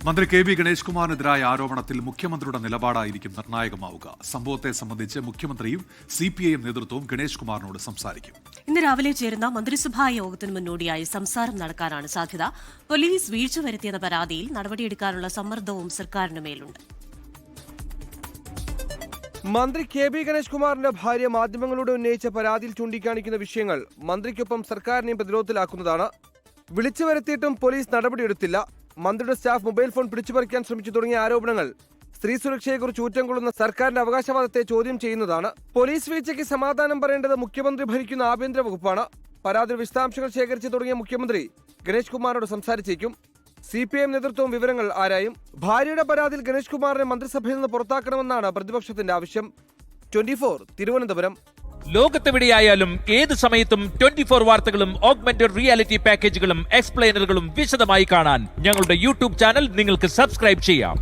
മന്ത്രി K V Ganesh കുമാറിനെതിരായ ആരോപണത്തിൽ മുഖ്യമന്ത്രിയുടെ നിലപാടായിരിക്കും നിർണായകമാവുക. സംഭവത്തെ സംബന്ധിച്ച് മുഖ്യമന്ത്രിയും CPIM നേതൃത്വവും ഗണേഷ് കുമാറിനോട് സംസാരിക്കും. ഇന്ന് രാവിലെ ചേരുന്ന മന്ത്രിസഭാ യോഗത്തിന് മുന്നോടിയായി സംസാരം നടക്കാനാണ് സാധ്യത. പോലീസ് വീഴ്ച വരുത്തിയെന്ന പരാതിയിൽ നടപടിയെടുക്കാനുള്ള സമ്മർദ്ദവും സർക്കാരിന് മേലുണ്ട്. മന്ത്രി കെ ബി ഗണേഷ് കുമാറിന്റെ ഭാര്യ മാധ്യമങ്ങളോട് ഉന്നയിച്ച പരാതിയിൽ ചൂണ്ടിക്കാണിക്കുന്ന വിഷയങ്ങൾ മന്ത്രിക്കൊപ്പം സർക്കാരിനെയും പ്രതിരോധത്തിലാക്കുന്നതാണ്. വിളിച്ചു വരുത്തിയിട്ടും പോലീസ് നടപടിയെടുത്തില്ല. മന്ത്രിയുടെ സ്റ്റാഫ് മൊബൈൽ ഫോൺ പിടിച്ചുപറിക്കാൻ ശ്രമിച്ചു തുടങ്ങിയ ആരോപണങ്ങൾ സ്ത്രീ സുരക്ഷയെക്കുറിച്ച് ഊറ്റം കൊള്ളുന്ന സർക്കാരിന്റെ അവകാശവാദത്തെ ചോദ്യം ചെയ്യുന്നതാണ്. പോലീസ് വീഴ്ചയ്ക്ക് സമാധാനം പറയേണ്ടത് മുഖ്യമന്ത്രി ഭരിക്കുന്ന ആഭ്യന്തര വകുപ്പാണ്. പരാതിയുടെ വിശദാംശങ്ങൾ ശേഖരിച്ചു തുടങ്ങിയ മുഖ്യമന്ത്രി ഗണേഷ് കുമാറിനോട് സംസാരിച്ചേക്കും. CPIM നേതൃത്വവും വിവരങ്ങൾ ആരായും. ഭാര്യയുടെ പരാതിയിൽ ഗണേഷ് കുമാറിനെ മന്ത്രിസഭയിൽ നിന്ന് പുറത്താക്കണമെന്നാണ് പ്രതിപക്ഷത്തിന്റെ ആവശ്യം. 24 തിരുവനന്തപുരം. ലോകത്തെവിടെയായാലും ഏത് സമയത്തും 24 വാർത്തകളും ഓഗ്മെന്റഡ് റിയാലിറ്റി പാക്കേജുകളും എക്സ്പ്ലെയിനറുകളും വിശദമായി കാണാൻ ഞങ്ങളുടെ YouTube ചാനൽ നിങ്ങൾക്ക് സബ്സ്ക്രൈബ് ചെയ്യാം.